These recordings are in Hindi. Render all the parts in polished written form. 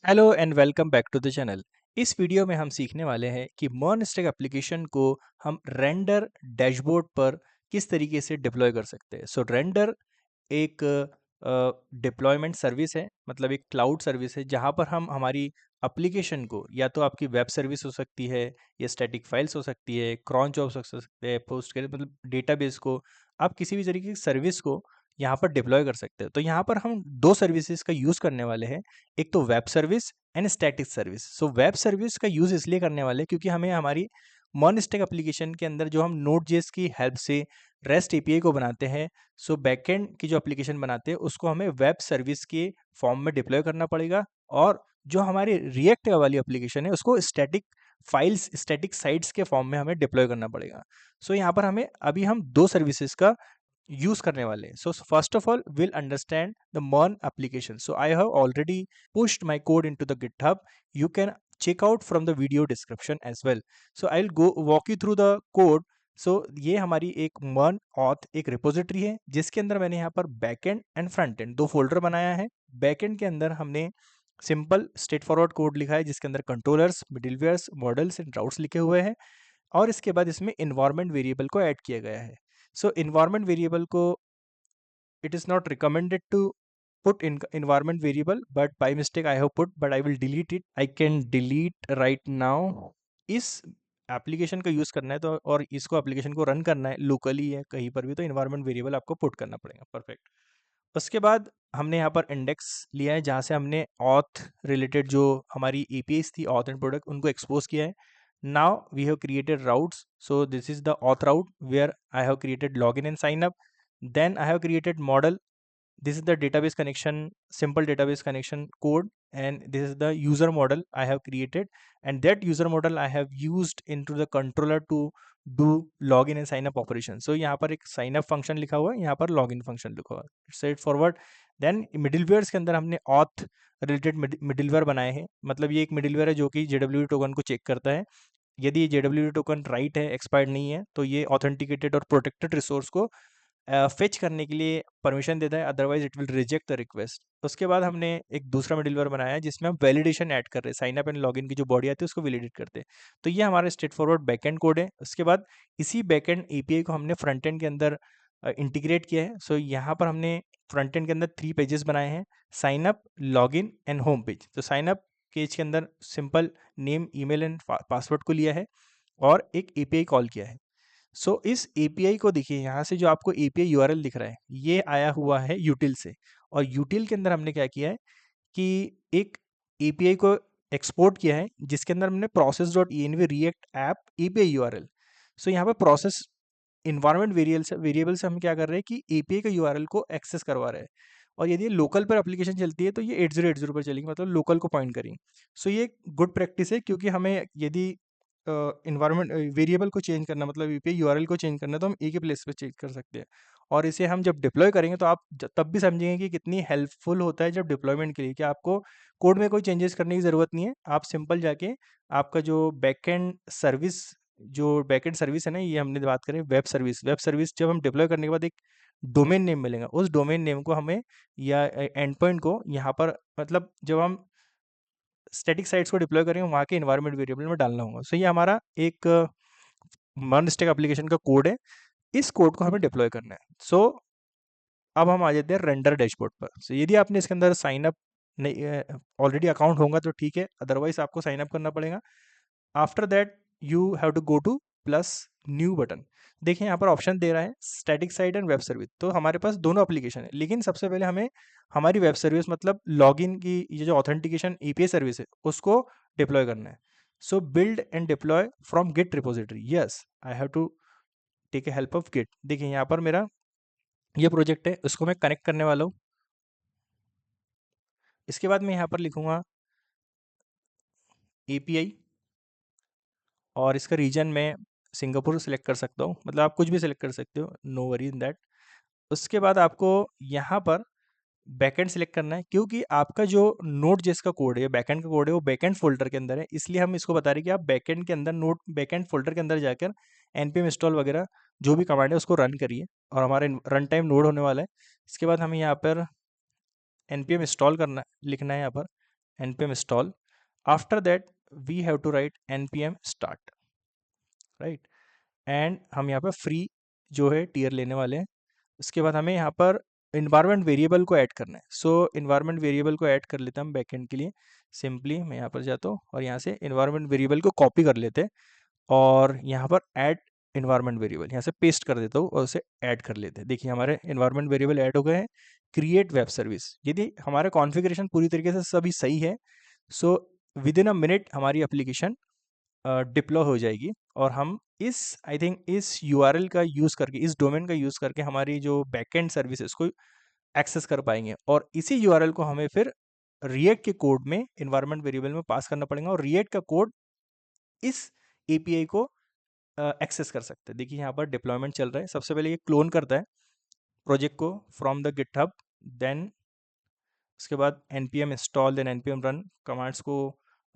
Hello and welcome back to the channel. इस वीडियो में हम सीखने वाले हैं कि मॉनस्टैक एप्लीकेशन को हम रेंडर डैशबोर्ड पर किस तरीके से डिप्लॉय कर सकते हैं। सो रेंडर एक डिप्लॉयमेंट सर्विस है, मतलब एक क्लाउड सर्विस है जहाँ पर हम हमारी एप्लीकेशन को, या तो आपकी वेब सर्विस हो सकती है या स्टैटिक फाइल्स हो सकती है, क्रॉन जॉब्स हो सकते हैं, पोस्ट के मतलब डेटाबेस को, आप किसी भी तरीके की सर्विस को यहाँ पर डिप्लॉय कर सकते हो। तो यहाँ पर हम दो सर्विसेज का यूज़ करने वाले हैं, एक तो web service and static service. So web service का यूज़ इसलिए करने वाले हैं क्योंकि हमें हमारी मॉनस्टैक एप्लीकेशन के अंदर जो हम नोड जेएस की हेल्प से रेस्ट एपीआई को बनाते हैं, सो बैकएंड की जो एप्लीकेशन बनाते हैं उसको हमें वेब सर्विस के फॉर्म में डिप्लॉय करना पड़ेगा। और जो हमारी रिएक्ट वाली एप्लीकेशन है उसको स्टैटिक फाइल्स, स्टैटिक साइट्स के फॉर्म में हमें डिप्लॉय करना पड़ेगा। सो यहाँ पर हमें अभी हम दो सर्विसेज का यूज करने वाले हैं। So first of all will understand the मॉन application. So I have already pushed my code into the GitHub. You can check out from the video description as well. So I'll go walk you through the code. So ये हमारी एक मन ऑथ एक रिपोजिटरी है जिसके अंदर मैंने यहाँ पर बैकएंड एंड फ्रंट एंड दो फोल्डर बनाया है। बैकएंड के अंदर हमने सिंपल स्ट्रेट फॉरवर्ड कोड लिखा है जिसके अंदर कंट्रोलर्स, मिडिलवेयर्स, मॉडल्स एंड राउट्स लिखे हुए हैं। और इसके बाद इसमें इन्वायरमेंट वेरिएबल को ऐड किया गया है। सो इन्वायरमेंट वेरिएबल को it is not recommended to put in environment variable, but by mistake I have put, but I will delete it. I can delete right now. इस एप्लीकेशन का यूज़ करना है तो, और इसको एप्लीकेशन को रन करना है लोकली या कहीं पर भी, तो इन्वायरमेंट वेरिएबल आपको पुट करना पड़ेगा। परफेक्ट। उसके बाद हमने यहाँ पर इंडेक्स लिया है जहाँ से हमने ऑथ रिलेटेड जो हमारी एपीआईज थी, ऑथ एंड प्रोडक्ट, उनको एक्सपोज किया है। Now we have created routes, so this is the auth route where I have created log in and sign up. Then I have created model. This is the database connection, simple database connection code, and this is the user model I have created, and that user model I have used into the controller to do login and sign up operation. So यहाँ पर एक sign up function लिखा हुआ है, यहाँ पर login function लिखा हुआ है, straight forward. Then middleware के अंदर हमने auth related middleware बनाए हैं। मतलब ये एक middleware है जो कि JWT टोकन को चेक करता है। यदि ये JWT टोकन राइट है, एक्सपायर्ड नहीं है, तो ये ऑथेंटिकेटेड और प्रोटेक्टेड रिसोर्स को फेच करने के लिए परमिशन देता है, otherwise it will reject the request. उसके बाद हमने एक दूसरा मिडिलवेयर बनाया है जिसमें हम वैलिडेशन ऐड कर रहे हैं, साइन अप एंड लॉगिन की जो बॉडी आती है उसको वैलिडेट करते हैं। तो ये हमारा स्ट्रेट फॉरवर्ड बैकएंड कोड है। उसके बाद इसी बैकएंड एपीआई को हमने फ्रंट एंड के अंदर इंटीग्रेट किया है। सो यहाँ पर हमने फ्रंट एंड के अंदर 3 पेजेस बनाए हैं, sign up, login and home page. तो साइन अप पेज के अंदर simple name, email and password को लिया है और एक एपीआई कॉल किया है। सो इस एपीआई को देखिए, यहाँ से जो आपको एपीआई यूआरएल दिख रहा है ये आया हुआ है यूटिल से, और यूटिल के अंदर हमने क्या किया है कि एक एपीआई को एक्सपोर्ट किया है जिसके अंदर हमने process dot env react app API URL. So यहाँ पे प्रोसेस इन्वायरमेंट वेरिएबल से हम क्या कर रहे हैं कि एपीआई का यूआरएल को एक्सेस करवा रहे हैं। और यदि लोकल पर एप्लीकेशन चलती है तो ये 8080 पर चलेगी, मतलब लोकल को पॉइंट करेंगे। सो ये गुड प्रैक्टिस है, क्योंकि हमें यदि इन्वायरमेंट वेरिएबल को चेंज करना, मतलब यूपीआई यूआरएल को चेंज करना, तो हम एक ही प्लेस पे चेंज कर सकते हैं। और इसे हम जब डिप्लॉय करेंगे तो आप तब भी समझेंगे कि कितनी हेल्पफुल होता है जब डिप्लॉयमेंट के लिए, कि आपको कोड में कोई चेंजेस करने की ज़रूरत नहीं है। आप सिंपल जाके आपका जो बैकएंड सर्विस है ना, ये हमने बात करें वेब सर्विस जब हम डिप्लॉय करने के बाद एक डोमेन नेम मिलेगा, उस डोमेन नेम को हमें या एंड पॉइंट को यहाँ पर, मतलब जब हम स्टैटिक साइट्स को डिप्लॉय करेंगे वहाँ के इन्वायरमेंट वेरिएबल में डालना होगा। सो ये हमारा एक मॉनस्टैक एप्लीकेशन का कोड है। इस कोड को हमें डिप्लॉय करना है। सो अब हम आ जाते हैं रेंडर डैशबोर्ड पर। सो यदि आपने इसके अंदर साइन अप नहीं, ऑलरेडी अकाउंट होगा तो ठीक है, अदरवाइज आपको साइन अप करना पड़ेगा। After that you have to go to plus new button. देखिए यहाँ पर ऑप्शन दे रहा है static site and web service, तो हमारे पास दोनों एप्लीकेशन है, लेकिन सबसे पहले हमें हमारी वेब सर्विस, मतलब लॉगिन की ये जो ऑथेंटिकेशन एपीआई सर्विस है उसको डिप्लॉय करना है। So build and deploy from git repository, yes I have to take a help of git. देखिए यहाँ पर मेरा ये प्रोजेक्ट है, उसको मैं कनेक्ट करने वाला हूँ। इसके बाद मैं यहाँ पर लिखूंगा एपीआई, और इसका रीजन मैं सिंगापुर सेलेक्ट कर सकता हूँ, मतलब आप कुछ भी सेलेक्ट कर सकते हो, नो वरी इन दैट। उसके बाद आपको यहाँ पर बैकएंड सेलेक्ट करना है, क्योंकि आपका जो नोड जिसका कोड है, बैकएंड का कोड है, वो बैकएंड फोल्डर के अंदर है, इसलिए हम इसको बता रहे हैं कि आप बैकएंड के अंदर, नोड बैकएंड फोल्डर के अंदर जाकर npm इंस्टॉल वगैरह जो भी कमांड है उसको रन करिए, और हमारा रन टाइम नोड होने वाला है। इसके बाद हमें यहाँ पर npm इंस्टॉल करना लिखना है यहाँ पर, npm install. After that we have to write npm start, right. And हम यहाँ पर फ्री जो है टीयर लेने वाले हैं। उसके बाद हमें यहाँ पर इन्वायरमेंट वेरिएबल को ऐड करना है। सो इन्वायरमेंट वेरिएबल को ऐड कर लेते हैं हम बैकएंड के लिए। सिंपली मैं यहाँ पर जाता हूँ और यहाँ से इन्वायरमेंट वेरिएबल को कॉपी कर लेते हैं और यहाँ पर ऐड इन्वायरमेंट वेरिएबल यहाँ से पेस्ट कर देता हूँ और उसे ऐड कर लेते हैं। देखिए हमारे इन्वायरमेंट वेरिएबल ऐड हो गए हैं। क्रिएट वेब सर्विस, यदि हमारा कॉन्फ़िगरेशन पूरी तरीके से सभी सही है, so with in a minute हमारी एप्लीकेशन डिप्लॉय हो जाएगी और हम इस आई थिंक इस यूआरएल का यूज़ करके, इस डोमेन का यूज़ करके हमारी जो बैकएंड सर्विसेज को एक्सेस कर पाएंगे। और इसी यूआरएल को हमें फिर रिएक्ट के कोड में इन्वायरमेंट वेरिएबल में पास करना पड़ेगा और रिएक्ट का कोड इस एपीआई को एक्सेस कर सकते हैं। देखिए यहाँ पर डिप्लॉयमेंट चल रहा है। सबसे पहले ये क्लोन करता है प्रोजेक्ट को फ्रॉम द गिटहब, देन उसके बाद npm install, then npm run commands को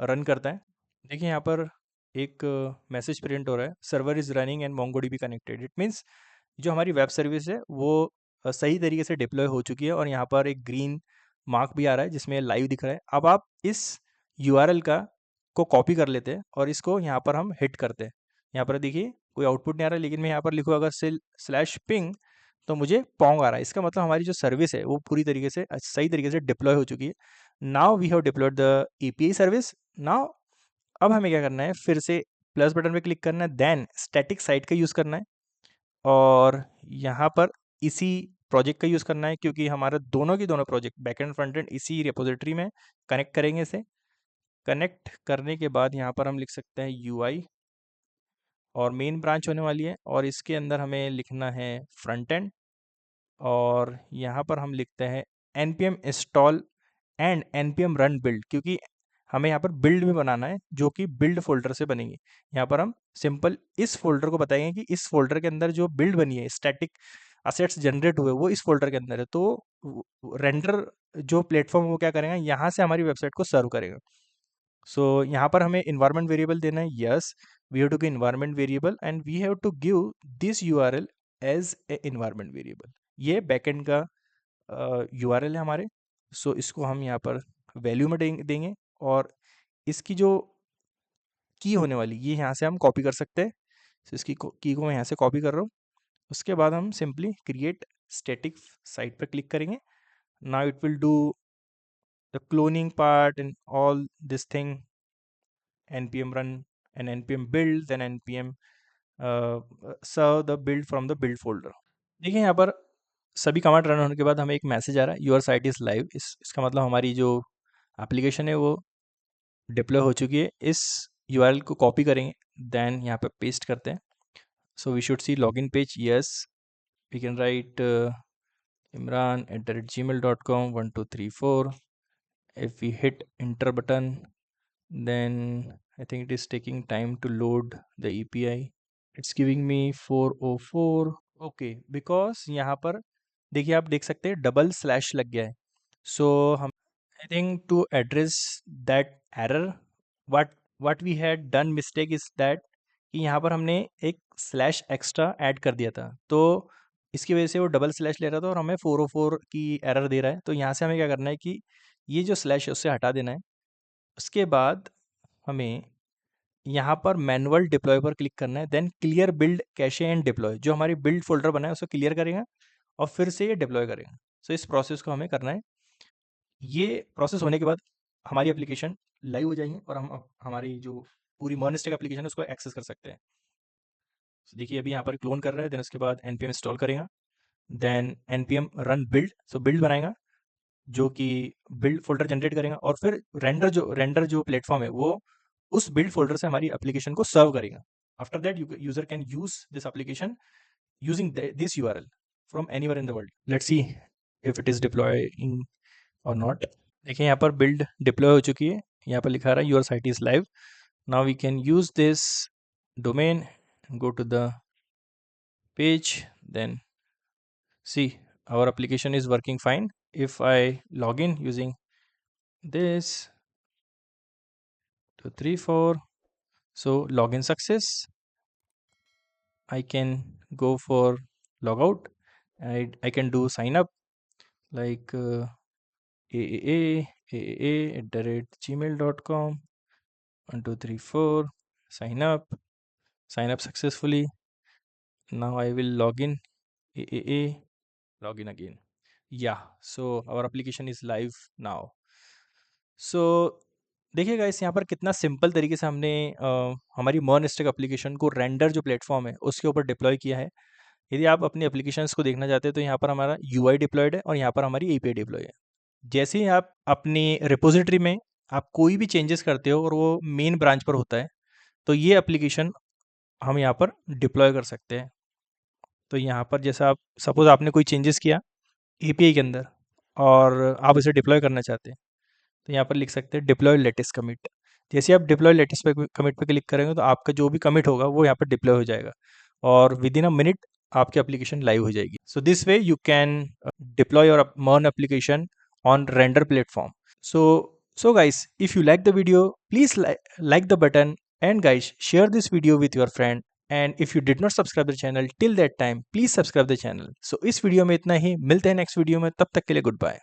रन करता है। देखिए यहाँ पर एक मैसेज प्रिंट हो रहा है, server is running and MongoDB connected. It means जो हमारी वेब सर्विस है वो सही तरीके से डिप्लॉय हो चुकी है और यहाँ पर एक ग्रीन मार्क भी आ रहा है जिसमें लाइव दिख रहा है। अब आप इस यूआरएल का को कॉपी कर लेते हैं और इसको यहाँ पर हम हिट करते हैं। यहाँ पर देखिए कोई आउटपुट नहीं आ रहा है, लेकिन मैं यहाँ पर लिखूँ अगर स्लैश पिंग तो मुझे पोंग आ रहा है। इसका मतलब हमारी जो सर्विस है वो पूरी तरीके से सही तरीके से डिप्लॉय हो चुकी है। Now we have deployed the API service. Now अब हमें क्या करना है, फिर से प्लस बटन पे क्लिक करना है, देन स्टैटिक साइट का यूज़ करना है और यहाँ पर इसी प्रोजेक्ट का यूज़ करना है क्योंकि हमारा दोनों की दोनों project back and front end इसी रिपोजिटरी में कनेक्ट करेंगे। इसे कनेक्ट करने के बाद यहाँ पर हम लिख सकते हैं यूआई और मेन ब्रांच होने वाली है और इसके अंदर हमें लिखना है फ्रंट एंड और यहाँ पर हम लिखते हैं npm install and npm run build, क्योंकि हमें यहाँ पर बिल्ड भी बनाना है जो कि बिल्ड फोल्डर से बनेगी। यहाँ पर हम सिंपल इस फोल्डर को बताएंगे कि इस फोल्डर के अंदर जो बिल्ड बनी है, स्टैटिक असेट्स जनरेट हुए, वो इस फोल्डर के अंदर है। तो रेंडर जो प्लेटफॉर्म वो क्या करेगा, यहाँ से हमारी वेबसाइट को सर्व करेगा। सो यहाँ पर हमें इन्वायरमेंट वेरिएबल देना है। Yes, we have to give environment variable and we have to give this URL as a environment variable. ये बैकएंड का यूआरएल है हमारे। सो इसको हम यहाँ पर वैल्यू में देंगे और इसकी जो की होने वाली ये यहाँ से हम कॉपी कर सकते हैं। सो इसकी की को मैं यहाँ से कॉपी कर रहा हूँ। उसके बाद हम सिंपली क्रिएट स्टैटिक साइट पर क्लिक करेंगे। Now it will do the cloning part and all this thing, npm run and npm build, then npm serve the build from the build folder। देखिए यहाँ पर सभी कमांड रन होने के बाद हमें एक मैसेज आ रहा है, योर साइट इज़ लाइव। इसका मतलब हमारी जो एप्लीकेशन है वो डिप्लॉय हो चुकी है। इस यूआरएल को कॉपी करेंगे, देन यहाँ पे पेस्ट करते हैं। So we should see login page. Yes, we can write imran@gmail.com 1234। if we hit enter button, then I think it is taking time to load the API। it's giving me 404। Okay, because यहाँ पर देखिए आप देख सकते हैं डबल स्लैश लग गया है। सो हम I think to address that error, what we had done mistake is that कि यहाँ पर हमने एक स्लैश एक्स्ट्रा ऐड कर दिया था, तो इसकी वजह से वो डबल स्लैश ले रहा था और हमें 404 की एरर दे रहा है। तो यहाँ से हमें क्या करना है कि ये जो स्लैश है उससे हटा देना है। उसके बाद हमें यहाँ पर मैनुअल डिप्लॉय पर क्लिक करना है, then clear build cache and deploy. जो हमारी बिल्ड फोल्डर बना है उसको क्लियर करेगा और फिर से ये डिप्लॉय करेगा। सो इस प्रोसेस को हमें करना है। ये प्रोसेस होने के बाद हमारी एप्लीकेशन लाइव हो जाएंगी और हम हमारी जो पूरी मॉर्निस्टिक एप्लीकेशन है उसको एक्सेस कर सकते हैं। So देखिए अभी यहाँ पर क्लोन कर रहा है, देन उसके बाद npm इंस्टॉल करेगा, then npm run build, so build बनाएगा जो कि बिल्ड फोल्डर जनरेट करेगा और फिर रेंडर जो प्लेटफॉर्म है वो उस बिल्ड फोल्डर से हमारी एप्लीकेशन को सर्व करेगा। After that user can use this application using this URL from anywhere in the world. Let's see if it is deploying और नॉट। देखिए यहाँ पर बिल्ड डिप्लॉय हो चुकी है, यहाँ पर लिखा रहा है your site is live. Now we can use this domain, go to the page, then see our application is working fine. If I log in using this 234, so login success, I can go for logout. I can do sign up like AAA aaa@gmail.com 1 2 3 4 sign up successfully. Now I will log in aaa login again. Yeah, so our application is live now. So देखिए गाइस, यहाँ पर कितना सिंपल तरीके से हमने हमारी मॉनस्टैक एप्लीकेशन को रेंडर जो प्लेटफॉर्म है उसके ऊपर डिप्लॉय किया है। यदि आप अपनी एप्लीकेशंस को देखना चाहते हैं तो यहाँ पर हमारा यूआई डिप्लॉयड है और यहाँ पर हमारी एपीआई डिप्लॉय है। जैसे ही आप अपनी रिपोजिटरी में आप कोई भी चेंजेस करते हो और वो मेन ब्रांच पर होता है तो ये एप्लीकेशन हम यहाँ पर डिप्लॉय कर सकते हैं। तो यहाँ पर जैसा आप सपोज़ आपने कोई चेंजेस किया एपीआई के अंदर और आप इसे डिप्लॉय करना चाहते हैं तो यहाँ पर लिख सकते हैं डिप्लॉय लेटेस्ट कमिट। जैसे आप डिप्लॉय लेटेस्ट पे कमिट पे क्लिक करेंगे तो आपका जो भी कमिट होगा वो यहाँ पर डिप्लॉय हो जाएगा और विद इन अ मिनट आपकी एप्लीकेशन लाइव हो जाएगी। So this way you can deploy your मर्न application on render platform. So guys, if you like the video, please like the button, and guys share this video with your friend, and if you did not subscribe the channel till that time, please subscribe the channel. So इस वीडियो में इतना ही, मिलते हैं नेक्स्ट वीडियो में, तब तक के लिए गुड बाय।